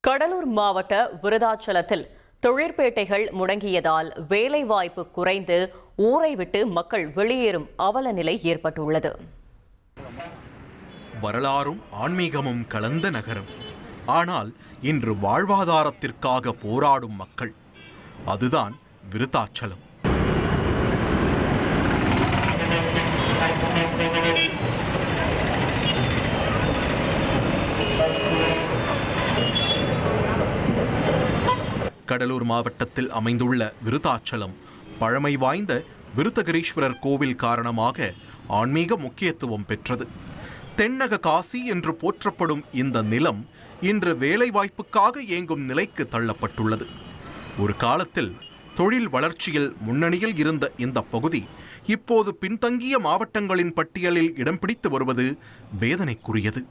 கடலூர் மாவட்ட விருதாச்சலத்தில் தொழிற்பேட்டைகள் முடங்கியதால் வேலைவாய்ப்பு குறைந்து ஊரை விட்டு மக்கள் வெளியேறும் அவல நிலை ஏற்பட்டுள்ளது. வரலாறும் ஆன்மீகமும் கலந்த நகரம். ஆனால் இன்று வாழ்வாதாரத்திற்காக போராடும் மக்கள், அதுதான் விருதாச்சலம். கடலூர் மாவட்டத்தில் அமைந்துள்ள விருதாச்சலம் பழமை வாய்ந்த விருத்தகிரீஸ்வரர் கோவில் காரணமாக ஆன்மீக முக்கியத்துவம் பெற்றது. தென்னக காசி என்று போற்றப்படும் இந்த நிலம் இன்று வேலைவாய்ப்புக்காக இயங்கும் நிலைக்கு தள்ளப்பட்டுள்ளது. ஒரு காலத்தில் தொழில் வளர்ச்சியில் முன்னணியில் இருந்த இந்த பகுதி இப்போது பின்தங்கிய மாவட்டங்களின் பட்டியலில் இடம் பிடித்து வருவது வேதனைக்குரியது.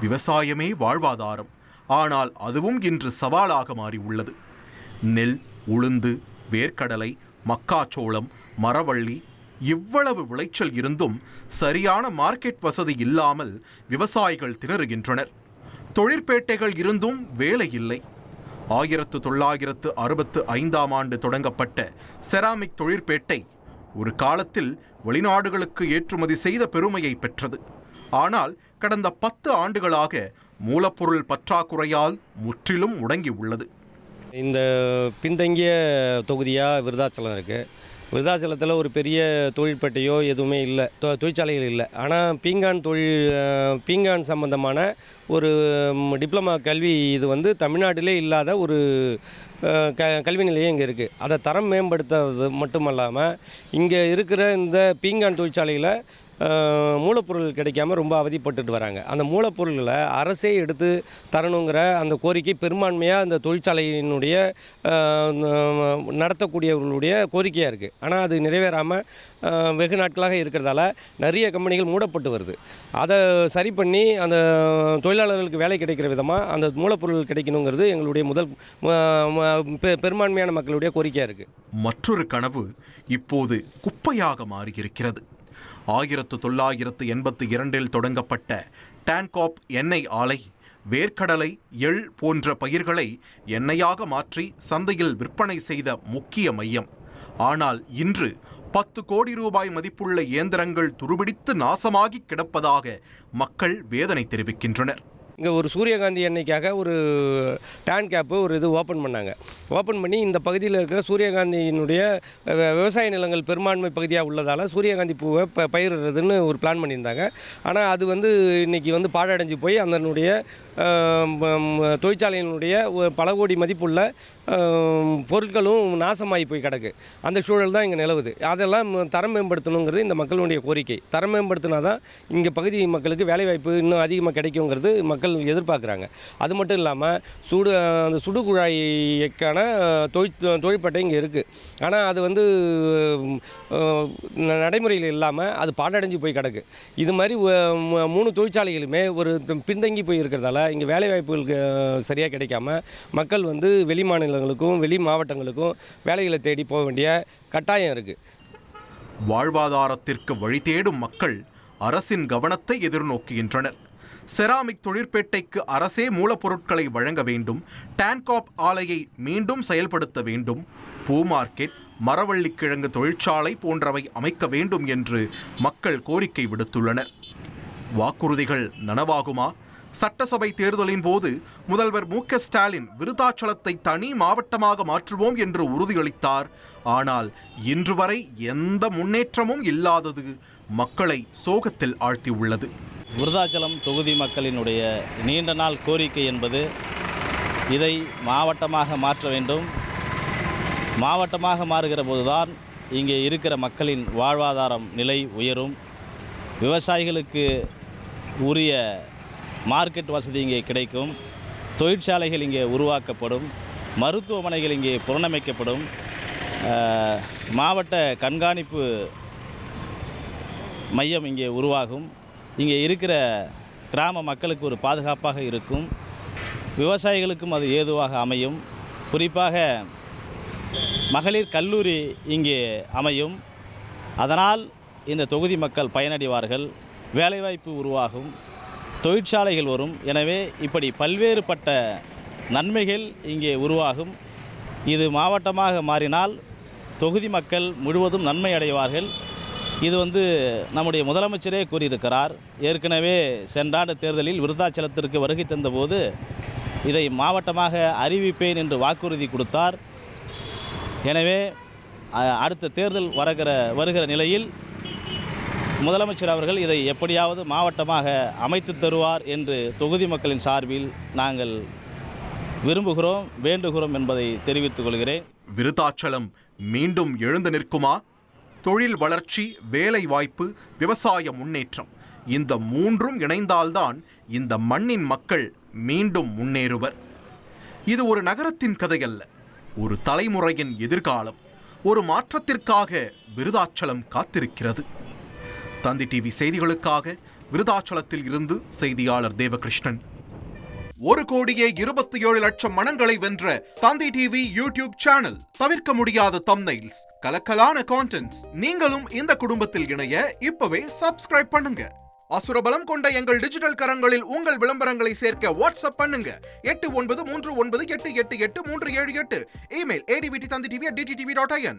விவசாயமே வாழ்வாதாரம். ஆனால் அதுவும் இன்று சவாலாக மாறியுள்ளது. நெல், உளுந்து, வேர்க்கடலை, மக்காச்சோளம், மரவள்ளி இவ்வளவு விளைச்சல் இருந்தும் சரியான மார்க்கெட் வசதி இல்லாமல் விவசாயிகள் திணறுகின்றனர். தொழிற்பேட்டைகள் இருந்தும் வேலை இல்லை. 1965ஆம் ஆண்டு தொடங்கப்பட்ட செராமிக் தொழிற்பேட்டை ஒரு காலத்தில் வெளிநாடுகளுக்கு ஏற்றுமதி செய்த பெருமையை பெற்றது. ஆனால் கடந்த 10 ஆண்டுகளாக மூலப்பொருள் பற்றாக்குறையால் முற்றிலும் முடங்கி உள்ளது. இந்த பின்தங்கிய தொகுதியாக விருதாச்சலம் இருக்குது. விருதாச்சலத்தில் ஒரு பெரிய தொழிற்பேட்டையோ எதுவுமே இல்லை, தொழிற்சாலைகள் இல்லை. ஆனால் பீங்கான் சம்பந்தமான ஒரு டிப்ளமா கல்வி இது தமிழ்நாட்டிலே இல்லாத ஒரு கல்வி நிலையம் இங்கே இருக்குது. அதை தரம் மேம்படுத்துறது மட்டுமல்லாமல் இங்கே இருக்கிற இந்த பீங்கான் தொழிற்சாலையில் மூலப்பொருள் கிடைக்காமல் ரொம்ப அவதிப்பட்டுட்டு வராங்க. அந்த மூலப்பொருள்களை அரசே எடுத்து தரணுங்கிற அந்த கோரிக்கை பெரும்பான்மையாக அந்த தொழிற்சாலையினுடைய நடத்தக்கூடியவர்களுடைய கோரிக்கையாக இருக்குது. ஆனால் அது நிறைவேறாமல் வெகு நாட்களாக இருக்கிறதால நிறைய கம்பெனிகள் மூடப்பட்டு வருது. அதை சரி பண்ணி அந்த தொழிலாளர்களுக்கு வேலை கிடைக்கிற விதமாக அந்த மூலப்பொருள் கிடைக்கணுங்கிறது எங்களுடைய பெரும்பான்மையான மக்களுடைய கோரிக்கையாக இருக்குது. மற்றொரு கனவு இப்போது குப்பையாக மாறியிருக்கிறது. 1982இல் தொடங்கப்பட்ட டான்காப் எண்ணெய் ஆலை வேர்க்கடலை, எள் போன்ற பயிர்களை எண்ணெயாக மாற்றி சந்தையில் விற்பனை செய்த முக்கிய மையம். ஆனால் இன்று 10 கோடி ரூபாய் மதிப்புள்ள இயந்திரங்கள் துருபிடித்து நாசமாகி கிடப்பதாக மக்கள் வேதனை தெரிவிக்கின்றனர். இங்கே ஒரு சூரியகாந்தி எண்ணெய்க்காக ஒரு டேன் கேப்பு ஓப்பன் பண்ணாங்க. ஓப்பன் பண்ணி இந்த பகுதியில் இருக்கிற சூரியகாந்தியினுடைய விவசாய நிலங்கள் பெரும்பான்மை பகுதியாக உள்ளதால் சூரியகாந்தி பூவை பயிரிடுறதுன்னு ஒரு பிளான் பண்ணியிருந்தாங்க. ஆனால் அது இன்றைக்கி பாழடைஞ்சு போய் அதனுடைய தொழிற்சாலையினுடைய பல கோடி மதிப்புள்ள பொருட்களும் நாசமாகி போய் கிடக்கு. அந்த சூழல் தான் இங்கே நிலவுது. அதெல்லாம் தரம் மேம்படுத்தணுங்கிறது இந்த மக்களுடைய கோரிக்கை. தரம் மேம்படுத்தினா தான் இங்கே பகுதி மக்களுக்கு வேலைவாய்ப்பு இன்னும் அதிகமாக கிடைக்குங்கிறது மக்கள் எதிர்பார்க்குறாங்க. அது மட்டும் இல்லாமல் அந்த சுடுகுழாய்க்கான தொழிற்பேட்டை இங்கே இருக்குது. ஆனால் அது நடைமுறையில் இல்லாமல் அது பாழடைஞ்சு போய் கிடக்கு. இது மாதிரி 3 தொழிற்சாலைகளுமே ஒரு பின்தங்கி போய் இருக்கிறதால இங்கே வேலைவாய்ப்புகளுக்கு சரியாக கிடைக்காம மக்கள் வெளி மாநிலங்களுக்கும் வெளி மாவட்டங்களுக்கும் வேலைகளை தேடி போக வேண்டிய கட்டாயம் இருக்குது. வாழ்வாதாரத்திற்கு வழி தேடும் மக்கள் அரசின் கவனத்தை எதிர்நோக்குகின்றனர். செராமிக் தொழிற்பேட்டைக்கு அரசே மூலப்பொருட்களை வழங்க வேண்டும். டான்காப் ஆலையை மீண்டும் செயல்படுத்த வேண்டும். பூ மார்க்கெட், மரவள்ளிக்கிழங்கு தொழிற்சாலை போன்றவை அமைக்க வேண்டும் என்று மக்கள் கோரிக்கை விடுத்துள்ளனர். வாக்குறுதிகள் நனவாகுமா? சட்டசபை தேர்தலின் போது முதல்வர் மு.க. ஸ்டாலின் விருதாச்சலத்தை தனி மாவட்டமாக மாற்றுவோம் என்று உறுதியளித்தார். ஆனால் இன்று வரை எந்த முன்னேற்றமும் இல்லாதது மக்களை சோகத்தில் ஆழ்த்தியுள்ளது. விருதாச்சலம் தொகுதி மக்களினுடைய நீண்ட நாள் கோரிக்கை என்பது இதை மாவட்டமாக மாற்ற வேண்டும். மாவட்டமாக மாறுகிற போதுதான் இங்கே இருக்கிற மக்களின் வாழ்வாதாரம் நிலை உயரும். விவசாயிகளுக்கு உரிய மார்க்கெட் வசதி இங்கே கிடைக்கும். தொழிற்சாலைகள் இங்கே உருவாக்கப்படும். மருத்துவமனைகள் இங்கே புனரமைக்கப்படும். மாவட்ட கண்காணிப்பு மையம் இங்கே உருவாகும். இங்கே இருக்கிற கிராம மக்களுக்கு ஒரு பாதுகாப்பாக இருக்கும். விவசாயிகளுக்கும் அது ஏதுவாக அமையும். குறிப்பாக மகளிர் கல்லூரி இங்கே அமையும். அதனால் இந்த தொகுதி மக்கள் பயனடைவார்கள். வேலைவாய்ப்பு உருவாகும். தொழிற்சாலைகள் வரும். எனவே இப்படி பல்வேறுபட்ட நன்மைகள் இங்கே உருவாகும். இது மாவட்டமாக மாறினால் தொகுதி மக்கள் முழுவதும் நன்மை அடைவார்கள். இது நம்முடைய முதலமைச்சரே கூறியிருக்கிறார். ஏற்கனவே சென்ற ஆண்டு தேர்தலில் விருத்தாச்சலத்திற்கு வருகை தந்தபோது இதை மாவட்டமாக அறிவிப்பேன் என்று வாக்குறுதி கொடுத்தார். எனவே அடுத்த தேர்தல் வருகிற நிலையில் முதலமைச்சர் அவர்கள் இதை எப்படியாவது மாவட்டமாக அமைத்து தருவார் என்று தொகுதி மக்களின் சார்பில் நாங்கள் விரும்புகிறோம், வேண்டுகிறோம் என்பதை தெரிவித்துக் கொள்கிறேன். விருத்தாச்சலம் மீண்டும் எழுந்து நிற்குமா? தொழில் வளர்ச்சி, வேலை வாய்ப்பு, விவசாய முன்னேற்றம், இந்த மூன்றும் இணைந்தால்தான் இந்த மண்ணின் மக்கள் மீண்டும் முன்னேறுவர். இது ஒரு நகரத்தின் கதையல்ல, ஒரு தலைமுறையின் எதிர்காலம். ஒரு மாற்றத்திற்காக விருத்தாச்சலம் காத்திருக்கிறது. தந்தி டிவி செய்திகளுக்காக விருத்தாச்சலத்தில் இருந்து செய்தியாளர் தேவகிருஷ்ணன். 1,27,00,000 மனங்களை வென்ற தந்தி டிவி யூடியூப் சேனல். தவிர்க்க முடியாத தம்ப்நெயில்ஸ், கலக்கலான கான்டென்ட்ஸ். நீங்களும் இந்த குடும்பத்தில் இணைய இப்பவே சப்ஸ்கிரைப் பண்ணுங்க. அசுரபலம் கொண்ட எங்கள் டிஜிட்டல் கரங்களில் உங்கள் விளம்பரங்களை சேர்க்க வாட்ஸ்அப் பண்ணுங்க. 8939888838. Email advtthanditv@dttv.in.